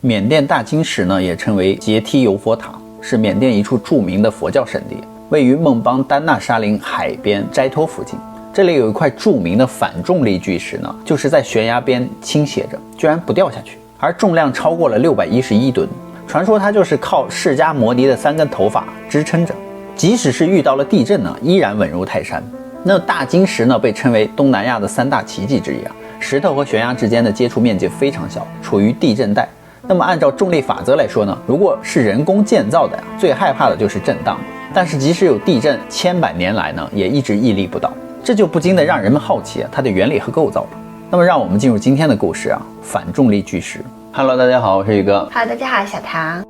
缅甸大金石呢，也称为杰梯油佛塔，是缅甸一处著名的佛教圣地，位于孟邦丹纳沙林海边斋托附近。这里有一块著名的反重力巨石呢，就是在悬崖边倾斜着，居然不掉下去，而重量超过了611吨。传说它就是靠释迦摩尼的3根头发支撑着，即使是遇到了地震呢，依然稳如泰山。那大金石呢，被称为东南亚的3大奇迹之一啊。石头和悬崖之间的接触面积非常小，处于地震带。那么按照重力法则来说呢，如果是人工建造的呀，最害怕的就是震荡。但是即使有地震，千百年来呢，也一直屹立不倒。这就不禁的让人们好奇它的原理和构造了。那么让我们进入今天的故事啊，反重力巨石。Hello， 大家好，我是宇哥。Hello， 大家好，小唐。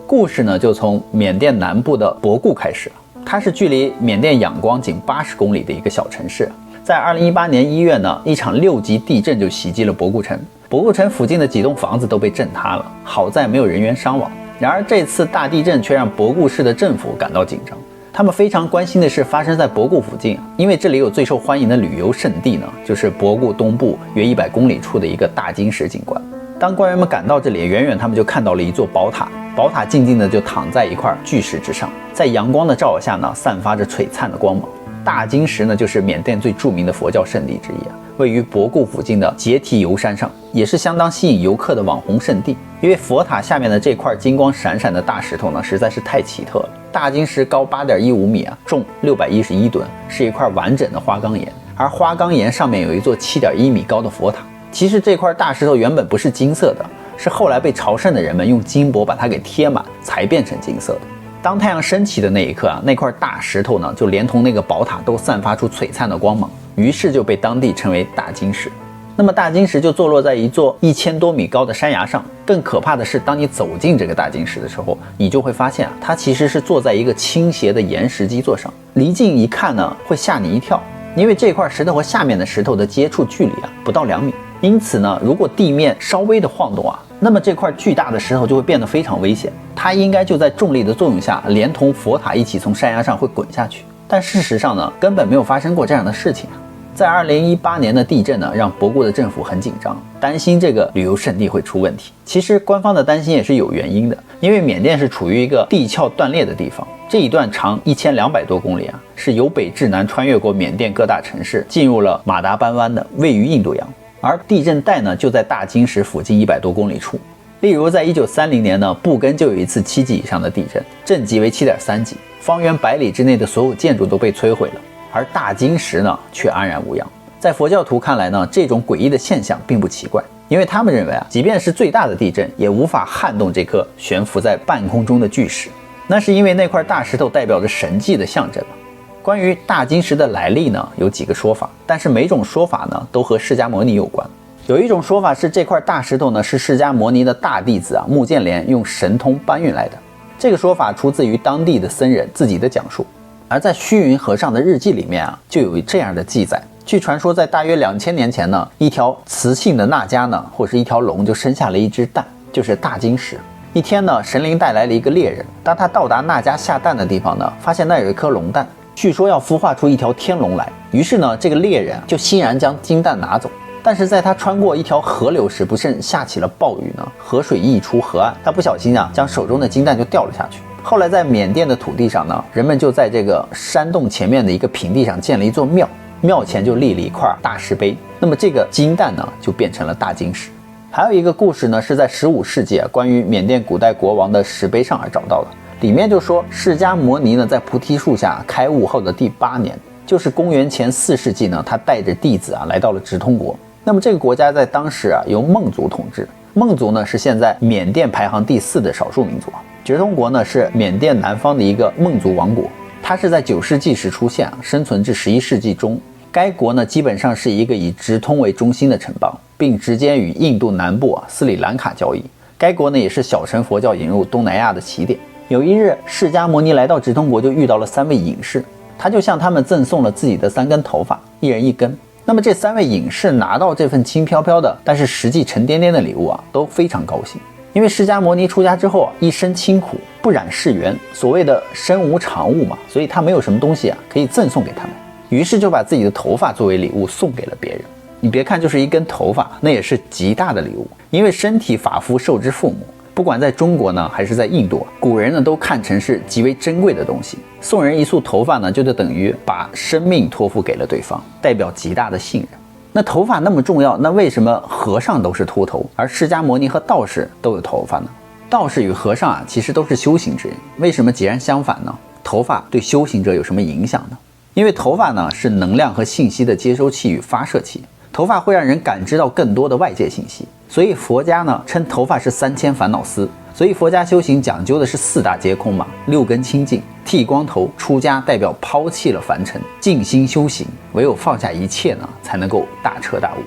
故事呢，就从缅甸南部的博固开始了。它是距离缅甸仰光仅80公里的一个小城市。在2018年1月呢，一场6级地震就袭击了博固城。博固城附近的几栋房子都被震塌了，好在没有人员伤亡。然而这次大地震却让博固市的政府感到紧张。他们非常关心的是发生在博固附近，因为这里有最受欢迎的旅游胜地呢，就是博固东部约100公里处的一个大金石景观。当官员们赶到这里，远远他们就看到了一座宝塔，宝塔静静的就躺在一块巨石之上，在阳光的照耀下呢，散发着璀璨的光芒。大金石呢，就是缅甸最著名的佛教圣地之一啊，位于博固附近的杰梯油山上，也是相当吸引游客的网红圣地。因为佛塔下面的这块金光闪闪的大石头呢，实在是太奇特了。大金石高8.15米啊，重611吨，是一块完整的花岗岩，而花岗岩上面有一座7.1米高的佛塔。其实这块大石头原本不是金色的，是后来被朝圣的人们用金箔把它给贴满，才变成金色的。当太阳升起的那一刻啊，那块大石头呢，就连同那个宝塔都散发出璀璨的光芒，于是就被当地称为大金石。那么大金石就坐落在一座1000多米高的山崖上。更可怕的是，当你走进这个大金石的时候，你就会发现啊，它其实是坐在一个倾斜的岩石基座上。离近一看呢，会吓你一跳，因为这块石头和下面的石头的接触距离啊，不到2米。因此呢，如果地面稍微的晃动啊，那么这块巨大的石头就会变得非常危险，它应该就在重力的作用下，连同佛塔一起从山崖上会滚下去。但事实上呢，根本没有发生过这样的事情啊。在2018年的地震呢，让博固的政府很紧张，担心这个旅游胜地会出问题。其实官方的担心也是有原因的，因为缅甸是处于一个地壳断裂的地方，这一段长1200多公里啊，是由北至南穿越过缅甸各大城市，进入了马达班湾的，位于印度洋。而地震带呢，就在大金石附近100多公里处。例如在1930年呢，布根就有一次7级以上的地震，震级为7.3级，方圆100里之内的所有建筑都被摧毁了。而大金石呢，却安然无恙。在佛教徒看来呢，这种诡异的现象并不奇怪，因为他们认为啊，即便是最大的地震，也无法撼动这颗悬浮在半空中的巨石。那是因为那块大石头代表着神迹的象征嘛。关于大金石的来历呢，有几个说法，但是每种说法呢，都和释迦摩尼有关。有一种说法是这块大石头呢，是释迦摩尼的大弟子啊目犍连用神通搬运来的。这个说法出自于当地的僧人自己的讲述。而在虚云和尚的日记里面啊，就有这样的记载。据传说，在大约2000年前呢，一条雌性的娜迦呢，或是一条龙，就生下了一只蛋，就是大金石。一天呢，神灵带来了一个猎人，当他到达娜迦下蛋的地方呢，发现那有一颗龙蛋，据说要孵化出一条天龙来。于是呢，这个猎人就欣然将金蛋拿走。但是在他穿过一条河流时，不慎下起了暴雨呢，河水溢出河岸，他不小心啊，将手中的金蛋就掉了下去。后来在缅甸的土地上呢，人们就在这个山洞前面的一个平地上建了一座庙，庙前就立了一块大石碑。那么这个金蛋呢，就变成了大金石。还有一个故事呢，是在15世纪关于缅甸古代国王的石碑上而找到的。里面就说释迦摩尼呢，在菩提树下开悟后的第8年，就是公元前4世纪呢，他带着弟子来到了直通国。那么这个国家在当时由孟族统治，孟族呢是现在缅甸排行第4的少数民族。直通国呢是缅甸南方的一个孟族王国，它是在9世纪时出现，生存至11世纪中。该国呢基本上是一个以直通为中心的城邦，并直接与印度南部斯里兰卡交易。该国呢也是小乘佛教引入东南亚的起点。有一日，释迦摩尼来到直通国，就遇到了3位隐士，他就向他们赠送了自己的3根头发，一人1根。那么这3位隐士拿到这份轻飘飘的，但是实际沉甸甸的礼物都非常高兴。因为释迦摩尼出家之后一身清苦，不染世缘，所谓的身无长物嘛，所以他没有什么东西可以赠送给他们，于是就把自己的头发作为礼物送给了别人。你别看就是一根头发，那也是极大的礼物，因为身体发肤受之父母。不管在中国呢，还是在印度，古人呢都看成是极为珍贵的东西。送人一束头发呢，就等于把生命托付给了对方，代表极大的信任。那头发那么重要，那为什么和尚都是秃头，而释迦牟尼和道士都有头发呢？道士与和尚其实都是修行之人，为什么截然相反呢？头发对修行者有什么影响呢？因为头发呢是能量和信息的接收器与发射器，头发会让人感知到更多的外界信息，所以佛家呢称头发是3000烦恼丝。所以佛家修行讲究的是4大皆空嘛，6根清净，剃光头出家代表抛弃了凡尘，静心修行，唯有放下一切呢，才能够大彻大悟。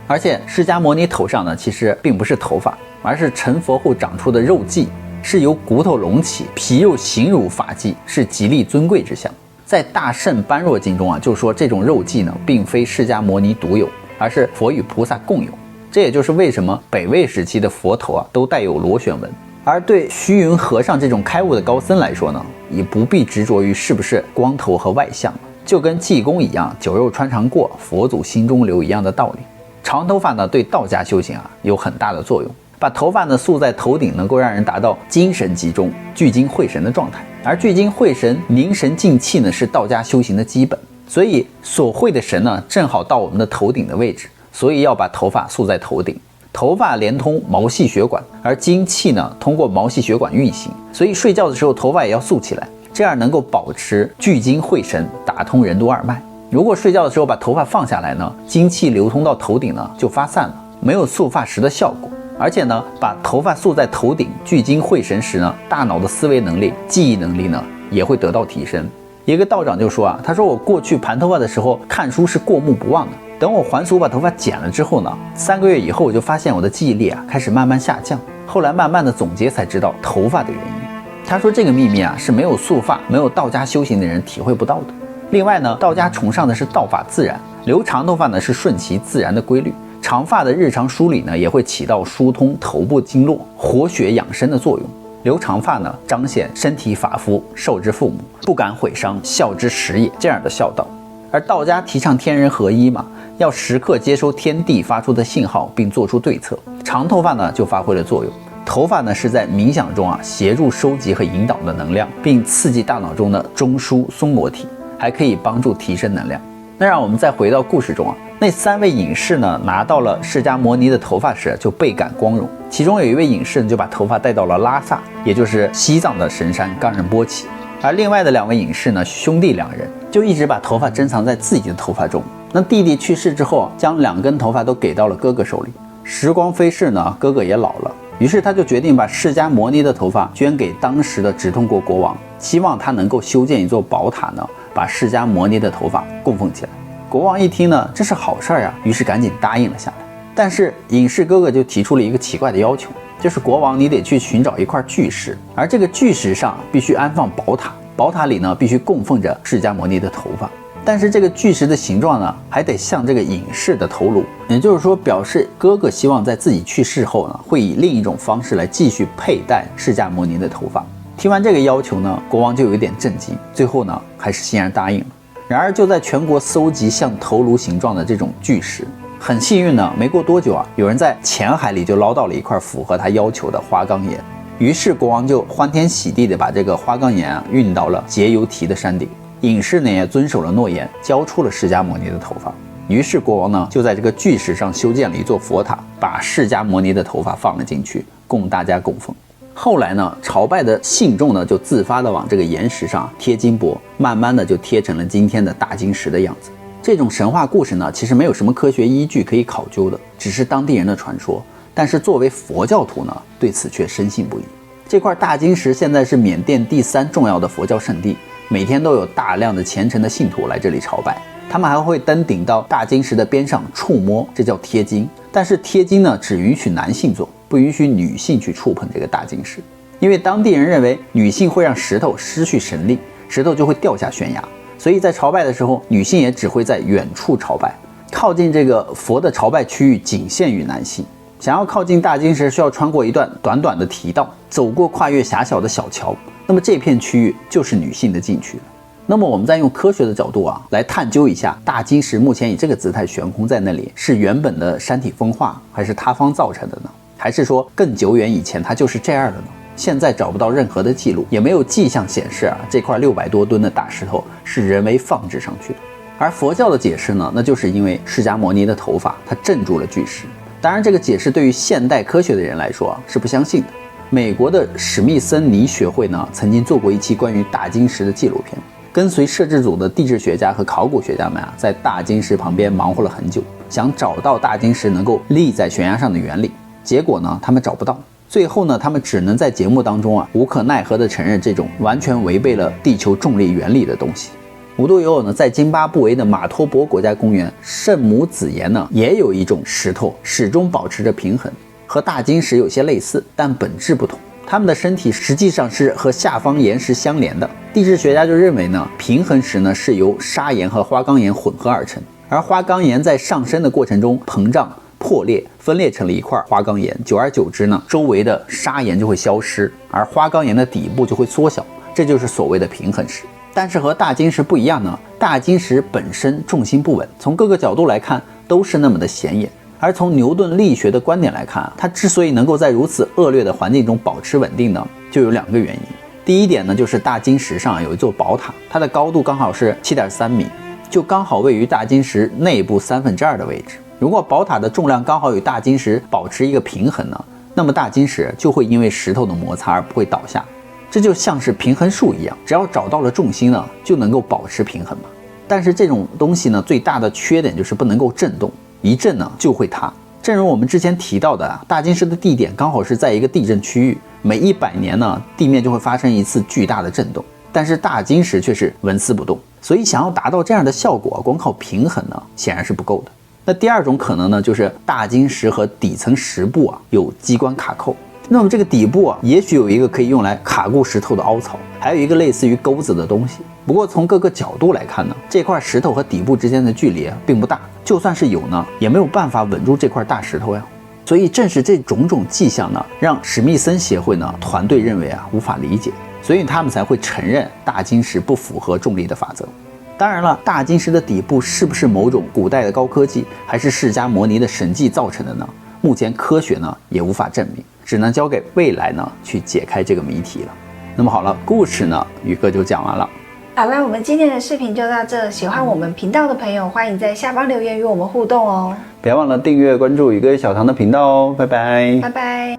而且释迦牟尼头上呢，其实并不是头发，而是成佛后长出的肉髻，是由骨头隆起，皮肉形如发髻，是极力尊贵之相。在大圣般若经中就说这种肉髻呢，并非释迦牟尼独有，而是佛与菩萨共有。这也就是为什么北魏时期的佛头都带有螺旋纹。而对虚云和尚这种开悟的高僧来说呢，也不必执着于是不是光头和外相，就跟济公一样，酒肉穿肠过，佛祖心中留一样的道理。长头发呢，对道家修行有很大的作用。把头发呢束在头顶，能够让人达到精神集中、聚精会神的状态。而聚精会神、凝神静气呢，是道家修行的基本。所以所会的神呢，正好到我们的头顶的位置，所以要把头发束在头顶。头发连通毛细血管，而精气呢通过毛细血管运行，所以睡觉的时候头发也要束起来，这样能够保持聚精会神，打通任督二脉。如果睡觉的时候把头发放下来呢，精气流通到头顶呢就发散了，没有束发时的效果。而且呢，把头发束在头顶，聚精会神时呢，大脑的思维能力、记忆能力呢也会得到提升。一个道长就说他说我过去盘头发的时候看书是过目不忘的。等我还俗把头发剪了之后呢，3个月以后我就发现我的记忆力开始慢慢下降。后来慢慢的总结才知道头发的原因。他说这个秘密是没有束发、没有道家修行的人体会不到的。另外呢，道家崇尚的是道法自然，留长头发呢是顺其自然的规律。长发的日常梳理呢也会起到疏通头部经络、活血养生的作用。留长发呢彰显身体发肤受之父母，不敢毁伤，孝之始也这样的孝道。而道家提倡天人合一嘛，要时刻接收天地发出的信号，并做出对策。长头发呢就发挥了作用。头发呢是在冥想中协助收集和引导的能量，并刺激大脑中的中枢松果体，还可以帮助提升能量。那让我们再回到故事中那3位隐士呢拿到了释迦牟尼的头发时就倍感光荣。其中有一位隐士就把头发带到了拉萨，也就是西藏的神山冈仁波齐。而另外的2位隐士呢，兄弟2人就一直把头发珍藏在自己的头发中。那弟弟去世之后，将2根头发都给到了哥哥手里。时光飞逝呢，哥哥也老了，于是他就决定把释迦牟尼的头发捐给当时的直通国国王，希望他能够修建一座宝塔呢，把释迦牟尼的头发供奉起来。国王一听呢，这是好事于是赶紧答应了下来。但是隐士哥哥就提出了一个奇怪的要求，就是国王你得去寻找一块巨石，而这个巨石上必须安放宝塔，宝塔里呢必须供奉着释迦牟尼的头发。但是这个巨石的形状呢，还得像这个隐士的头颅，也就是说表示哥哥希望在自己去世后呢，会以另一种方式来继续佩戴释迦牟尼的头发。听完这个要求呢，国王就有点震惊，最后呢还是欣然答应了。然而就在全国搜集像头颅形状的这种巨石，很幸运呢，没过多久有人在浅海里就捞到了一块符合他要求的花岗岩。于是国王就欢天喜地的把这个花岗岩运到了结由提的山顶。隐士呢也遵守了诺言，交出了释迦牟尼的头发。于是国王呢就在这个巨石上修建了一座佛塔，把释迦牟尼的头发放了进去，供大家供奉。后来呢，朝拜的信众呢就自发的往这个岩石上贴金箔，慢慢的就贴成了今天的大金石的样子。这种神话故事呢，其实没有什么科学依据可以考究的，只是当地人的传说。但是作为佛教徒呢，对此却深信不疑。这块大金石现在是缅甸第3重要的佛教圣地，每天都有大量的虔诚的信徒来这里朝拜。他们还会登顶到大金石的边上触摸，这叫贴金。但是贴金呢，只允许男性做，不允许女性去触碰这个大金石，因为当地人认为女性会让石头失去神力，石头就会掉下悬崖。所以在朝拜的时候，女性也只会在远处朝拜，靠近这个佛的朝拜区域仅限于男性。想要靠近大金石，需要穿过一段短短的堤道，走过跨越狭小的小桥，那么这片区域就是女性的禁区了。那么我们再用科学的角度来探究一下，大晶石目前以这个姿态悬空在那里，是原本的山体风化还是塌方造成的呢？还是说更久远以前它就是这样的呢？现在找不到任何的记录，也没有迹象显示这块600多吨的大石头是人为放置上去的。而佛教的解释呢，那就是因为释迦牟尼的头发它镇住了巨石。当然这个解释对于现代科学的人来说是不相信的。美国的史密森尼学会呢曾经做过一期关于大晶石的纪录片，跟随摄制组的地质学家和考古学家们在大晶石旁边忙活了很久，想找到大晶石能够立在悬崖上的原理。结果呢他们找不到，最后呢他们只能在节目当中无可奈何地承认这种完全违背了地球重力原理的东西。无独有偶呢，在津巴布韦的马托博国家公园圣母子岩呢也有一种石头始终保持着平衡，和大晶石有些类似，但本质不同。它们的身体实际上是和下方岩石相连的。地质学家就认为呢，平衡石呢是由砂岩和花岗岩混合而成，而花岗岩在上升的过程中膨胀破裂，分裂成了一块花岗岩，久而久之呢，周围的砂岩就会消失，而花岗岩的底部就会缩小，这就是所谓的平衡石。但是和大晶石不一样呢，大晶石本身重心不稳，从各个角度来看都是那么的显眼。而从牛顿力学的观点来看它之所以能够在如此恶劣的环境中保持稳定呢，就有2个原因。第一点呢，就是大晶石上有一座宝塔，它的高度刚好是 7.3 米，就刚好位于大晶石内部2/3的位置。如果宝塔的重量刚好与大晶石保持一个平衡呢，那么大晶石就会因为石头的摩擦而不会倒下。这就像是平衡树一样，只要找到了重心呢，就能够保持平衡嘛。但是这种东西呢，最大的缺点就是不能够震动，一震呢就会塌。正如我们之前提到的大晶石的地点刚好是在一个地震区域，每100年呢，地面就会发生一次巨大的震动。但是大晶石却是纹丝不动，所以想要达到这样的效果，光靠平衡呢，显然是不够的。那第2种可能呢，就是大晶石和底层石部有机关卡扣。那么这个底部也许有一个可以用来卡固石头的凹槽，还有一个类似于钩子的东西。不过从各个角度来看呢，这块石头和底部之间的距离并不大，就算是有呢，也没有办法稳住这块大石头呀。所以正是这种种迹象呢，让史密森协会呢团队认为无法理解，所以他们才会承认大晶石不符合重力的法则。当然了，大晶石的底部是不是某种古代的高科技，还是释迦牟尼的神迹造成的呢？目前科学呢也无法证明，只能交给未来呢去解开这个谜题了。那么好了，故事呢宇哥就讲完了。好了，我们今天的视频就到这。喜欢我们频道的朋友，欢迎在下方留言与我们互动哦。别忘了订阅关注宇哥小唐的频道哦，拜拜。拜拜。